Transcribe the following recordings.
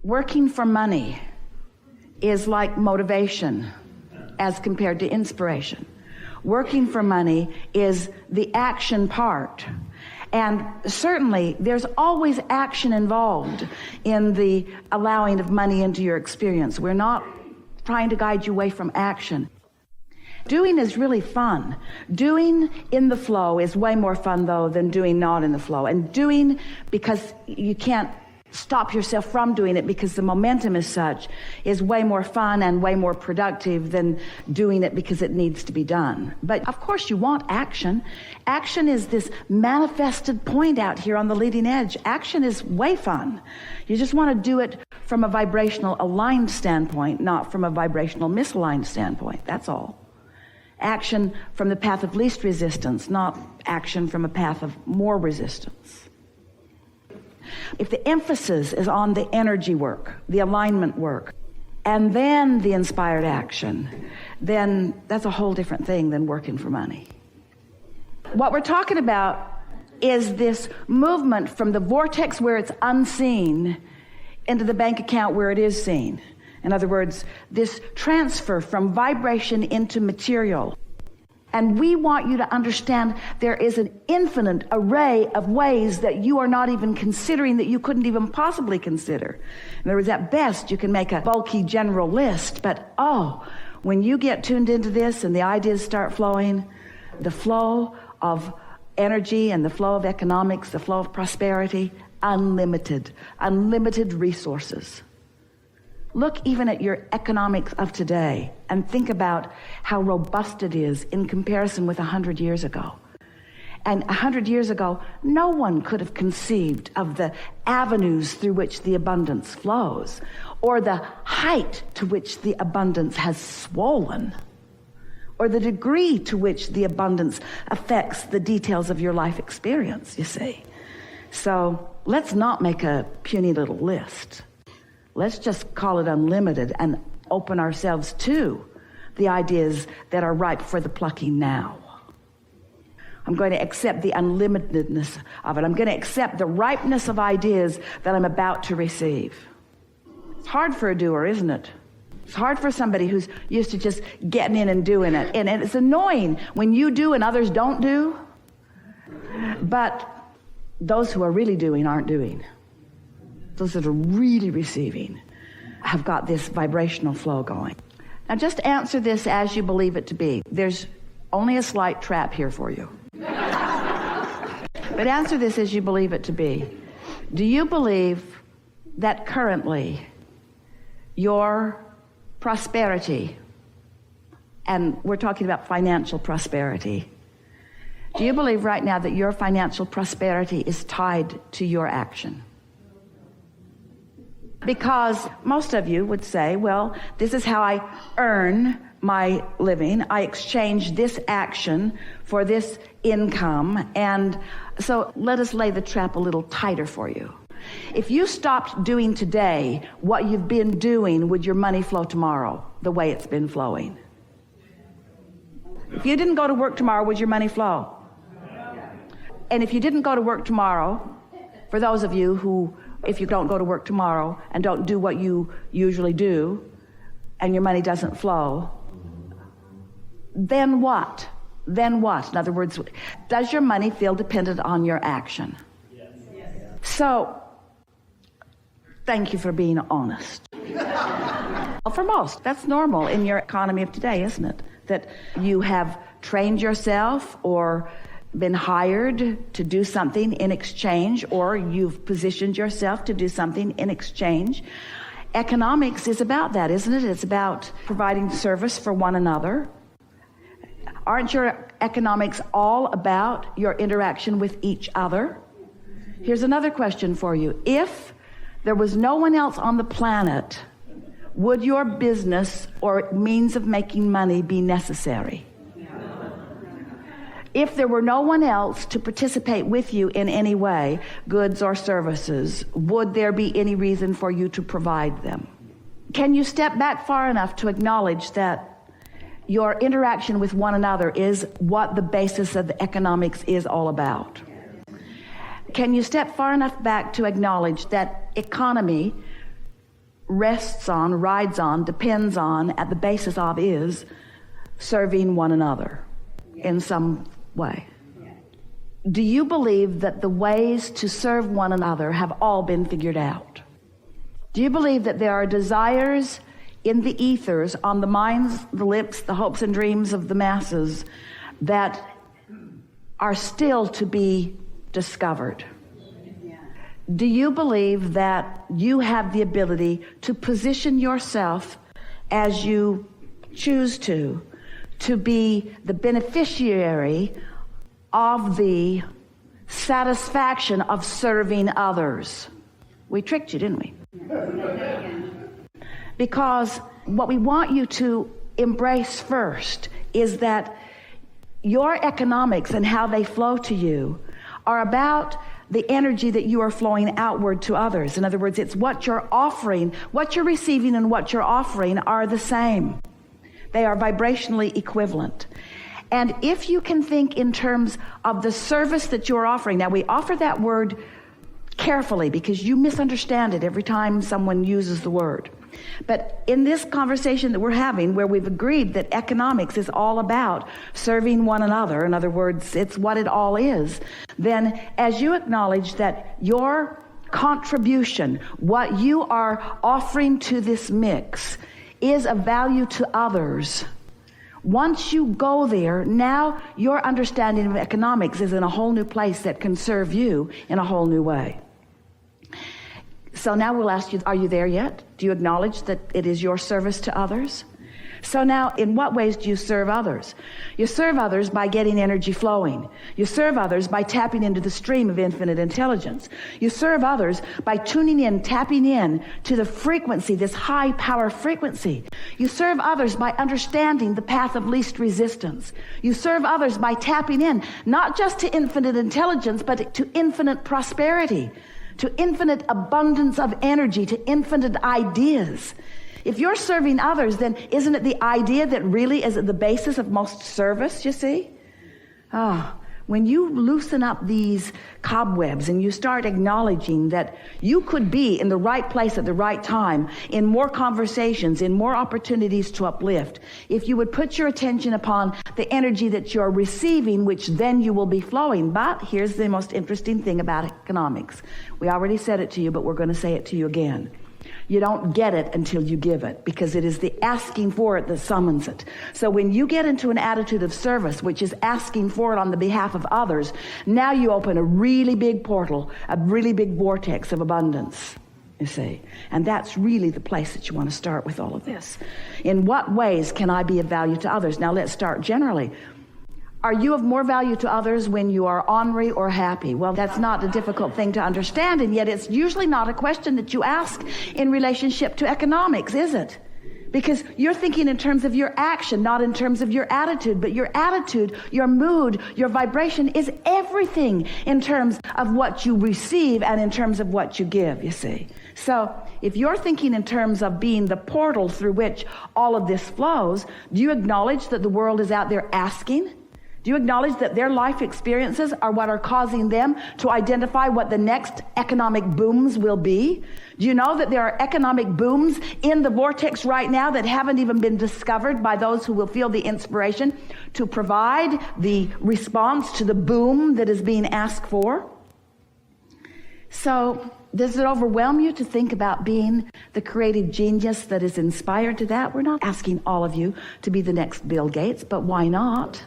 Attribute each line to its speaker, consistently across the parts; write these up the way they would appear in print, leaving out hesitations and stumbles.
Speaker 1: Working for money is like motivation as compared to inspiration. Working for money is the action part. And certainly there's always action involved in the allowing of money into your experience. We're not trying to guide you away from action. Doing is really fun. Doing in the flow is way more fun, though, than doing not in the flow. And doing because you can't stop yourself from doing it because the momentum is such is way more fun and way more productive than doing it because it needs to be done. But of course you want action. Action is this manifested point out here on the leading edge. Action is way fun. You just want to do it from a vibrational aligned standpoint, not from a vibrational misaligned standpoint. That's all. Action from the path of least resistance, not action from a path of more resistance. If the emphasis is on the energy work, the alignment work, and then the inspired action, then that's a whole different thing than working for money. What we're talking about is this movement from the vortex where it's unseen into the bank account where it is seen. In other words, this transfer from vibration into material. And we want you to understand there is an infinite array of ways that you are not even considering, that you couldn't even possibly consider. In other words, at best, you can make a bulky general list, but when you get tuned into this and the ideas start flowing, the flow of energy and the flow of economics, the flow of prosperity, unlimited resources. Look even at your economics of today and think about how robust it is in comparison with 100 years ago. And 100 years ago, no one could have conceived of the avenues through which the abundance flows, or the height to which the abundance has swollen, or the degree to which the abundance affects the details of your life experience, you see. So let's not make a puny little list. Let's just call it unlimited and open ourselves to the ideas that are ripe for the plucking now. I'm going to accept the unlimitedness of it. I'm going to accept the ripeness of ideas that I'm about to receive. It's hard for a doer, isn't it? It's hard for somebody who's used to just getting in and doing it. And it's annoying when you do and others don't do. But those who are really doing aren't doing. Those that are really receiving have got this vibrational flow going. Now just answer this as you believe it to be. There's only a slight trap here for you. But answer this as you believe it to be. Do you believe that currently your prosperity, and we're talking about financial prosperity, do you believe right now that your financial prosperity is tied to your action? Because most of you would say, well, this is how I earn my living. I exchange this action for this income. And so let us lay the trap a little tighter for you. If you stopped doing today what you've been doing, would your money flow tomorrow the way it's been flowing? If you didn't go to work tomorrow, would your money flow? And if you didn't go to work tomorrow, for those of you who, if you don't go to work tomorrow and don't do what you usually do, and your money doesn't flow, then what? Then what? In other words, does your money feel dependent on your action? Yes. So, thank you for being honest. Well, for most, that's normal in your economy of today, isn't it? That you have trained yourself or been hired to do something in exchange, or you've positioned yourself to do something in exchange. Economics is about that, isn't it? It's about providing service for one another. Aren't your economics all about your interaction with each other? Here's another question for you. If there was no one else on the planet, would your business or means of making money be necessary? If there were no one else to participate with you in any way, goods or services, would there be any reason for you to provide them? Can you step back far enough to acknowledge that your interaction with one another is what the basis of the economics is all about? Can you step far enough back to acknowledge that economy rests on, rides on, depends on, at the basis of is serving one another in some way. Do you believe that the ways to serve one another have all been figured out? Do you believe that there are desires in the ethers, on the minds, the lips, the hopes and dreams of the masses that are still to be discovered? Do you believe that you have the ability to position yourself as you choose to be the beneficiary of the satisfaction of serving others? We tricked you, didn't we? Because what we want you to embrace first is that your economics and how they flow to you are about the energy that you are flowing outward to others. In other words, it's what you're offering, what you're receiving and what you're offering are the same. They are vibrationally equivalent. And if you can think in terms of the service that you're offering, now we offer that word carefully because you misunderstand it every time someone uses the word. But in this conversation that we're having, where we've agreed that economics is all about serving one another, in other words, it's what it all is, then as you acknowledge that your contribution, what you are offering to this mix, is of value to others, once you go there, now your understanding of economics is in a whole new place that can serve you in a whole new way. So now we'll ask you, are you there yet? Do you acknowledge that it is your service to others? So now, in what ways do you serve others? You serve others by getting energy flowing. You serve others by tapping into the stream of infinite intelligence. You serve others by tuning in, tapping in to the frequency, this high power frequency. You serve others by understanding the path of least resistance. You serve others by tapping in, not just to infinite intelligence, but to infinite prosperity, to infinite abundance of energy, to infinite ideas. If you're serving others, then isn't it the idea that really is at the basis of most service, you see? When you loosen up these cobwebs and you start acknowledging that you could be in the right place at the right time, in more conversations, in more opportunities to uplift, if you would put your attention upon the energy that you're receiving, which then you will be flowing. But here's the most interesting thing about economics. We already said it to you, but we're going to say it to you again. You don't get it until you give it, because it is the asking for it that summons it. So when you get into an attitude of service, which is asking for it on the behalf of others, now you open a really big portal, a really big vortex of abundance, you see. And that's really the place that you want to start with all of this. In what ways can I be of value to others? Now let's start generally. Are you of more value to others when you are ornery or happy? Well, that's not a difficult thing to understand, and yet it's usually not a question that you ask in relationship to economics, is it? Because you're thinking in terms of your action, not in terms of your attitude. But your attitude, your mood, your vibration is everything in terms of what you receive and in terms of what you give, you see. So if you're thinking in terms of being the portal through which all of this flows, do you acknowledge that the world is out there asking? Do you acknowledge that their life experiences are what are causing them to identify what the next economic booms will be? Do you know that there are economic booms in the vortex right now that haven't even been discovered by those who will feel the inspiration to provide the response to the boom that is being asked for? So does it overwhelm you to think about being the creative genius that is inspired to that? We're not asking all of you to be the next Bill Gates, but why not?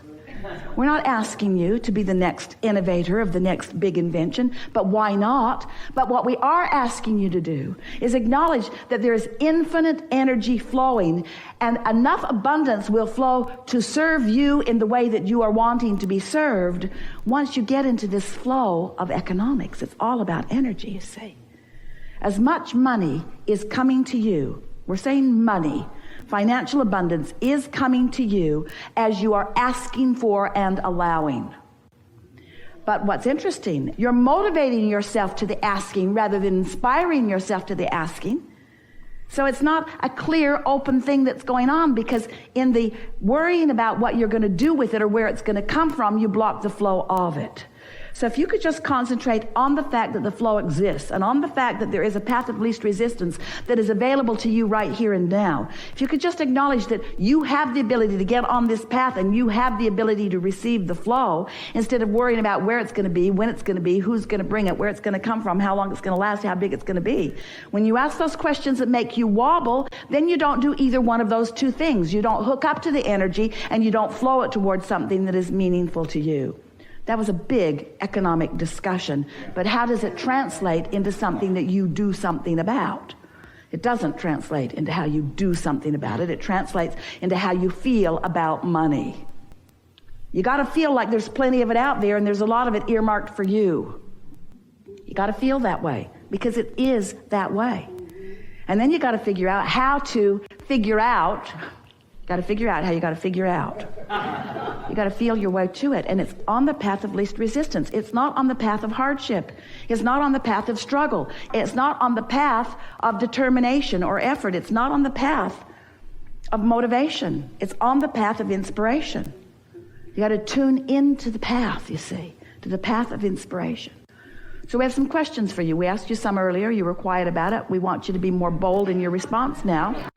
Speaker 1: We're not asking you to be the next innovator of the next big invention, but why not? But what we are asking you to do is acknowledge that there is infinite energy flowing, and enough abundance will flow to serve you in the way that you are wanting to be served once you get into this flow of economics. It's all about energy, you see. As much money is coming to you, we're saying money, financial abundance is coming to you as you are asking for and allowing. But what's interesting, you're motivating yourself to the asking rather than inspiring yourself to the asking. So it's not a clear, open thing that's going on, because in the worrying about what you're going to do with it or where it's going to come from, you block the flow of it. So if you could just concentrate on the fact that the flow exists and on the fact that there is a path of least resistance that is available to you right here and now, if you could just acknowledge that you have the ability to get on this path and you have the ability to receive the flow instead of worrying about where it's going to be, when it's going to be, who's going to bring it, where it's going to come from, how long it's going to last, how big it's going to be. When you ask those questions that make you wobble, then you don't do either one of those two things. You don't hook up to the energy and you don't flow it towards something that is meaningful to you. That was a big economic discussion, but how does it translate into something that you do something about? It doesn't translate into how you do something about it. It translates into how you feel about money. You got to feel like there's plenty of it out there and there's a lot of it earmarked for you. You got to feel that way because it is that way. And then you got to figure out how to figure out. Got to figure out how you got to figure out. You got to feel your way to it. And it's on the path of least resistance. It's not on the path of hardship. It's not on the path of struggle. It's not on the path of determination or effort. It's not on the path of motivation. It's on the path of inspiration. You got to tune into the path, you see, to the path of inspiration. So we have some questions for you. We asked you some earlier. You were quiet about it. We want you to be more bold in your response now.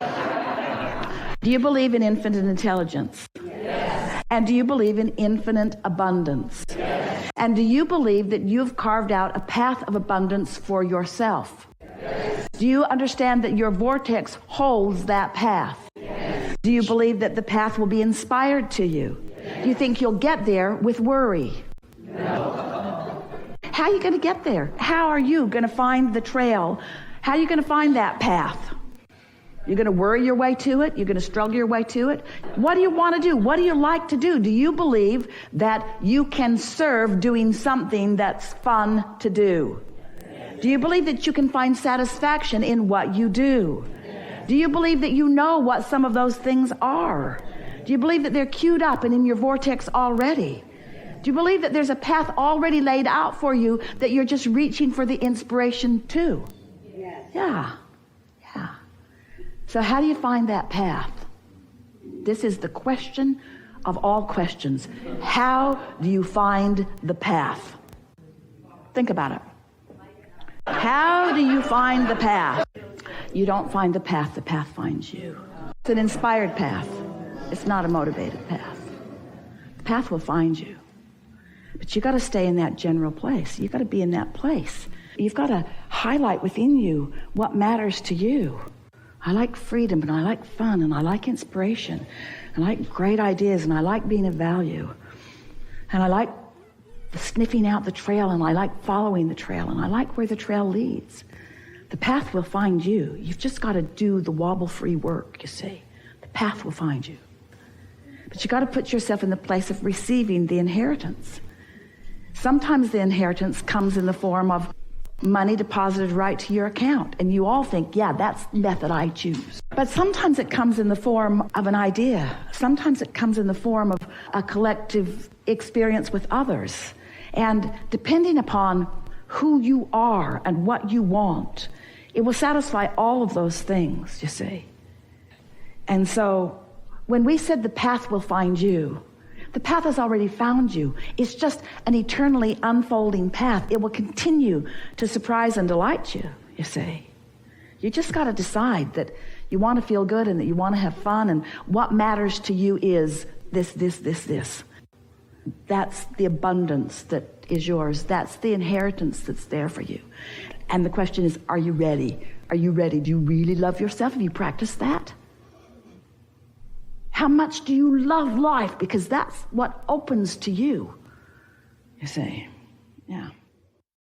Speaker 1: Do you believe in infinite intelligence?
Speaker 2: Yes.
Speaker 1: And do you believe in infinite abundance?
Speaker 2: Yes.
Speaker 1: And do you believe that you've carved out a path of abundance for yourself?
Speaker 2: Yes.
Speaker 1: Do you understand that your vortex holds that path?
Speaker 2: Yes.
Speaker 1: Do you believe that the path will be inspired to you? Yes. Do you think you'll get there with worry?
Speaker 2: No.
Speaker 1: How are you going to get there? How are you going to find the trail? How are you going to find that path? You're going to worry your way to it? You're going to struggle your way to it? What do you want to do? What do you like to do? Do you believe that you can serve doing something that's fun to do? Do you believe that you can find satisfaction in what you do? Do you believe that you know what some of those things are? Do you believe that they're queued up and in your vortex already? Do you believe that there's a path already laid out for you that you're just reaching for the inspiration to?
Speaker 2: Yes.
Speaker 1: Yeah. So how do you find that path? This is the question of all questions. How do you find the path? Think about it. How do you find the path? You don't find the path finds you. It's an inspired path. It's not a motivated path. The path will find you. But you got to stay in that general place. You got to be in that place. You've got to highlight within you what matters to you. I like freedom, and I like fun, and I like inspiration. I like great ideas, and I like being of value. And I like sniffing out the trail, and I like following the trail, and I like where the trail leads. The path will find you. You've just got to do the wobble-free work, you see. The path will find you. But you got to put yourself in the place of receiving the inheritance. Sometimes the inheritance comes in the form of money deposited right to your account. And you all think, yeah, that's the method I choose. But sometimes it comes in the form of an idea. Sometimes it comes in the form of a collective experience with others. And depending upon who you are and what you want, it will satisfy all of those things, you see. And so when we said the path will find you, the path has already found you. It's just an eternally unfolding path. It will continue to surprise and delight you, you see. You just got to decide that you want to feel good and that you want to have fun, and what matters to you is this. That's the abundance that is yours. That's the inheritance that's there for you. And the question is, are you ready? Are you ready? Do you really love yourself? Have you practiced that? How much do you love life? Because that's what opens to you, you see. Yeah.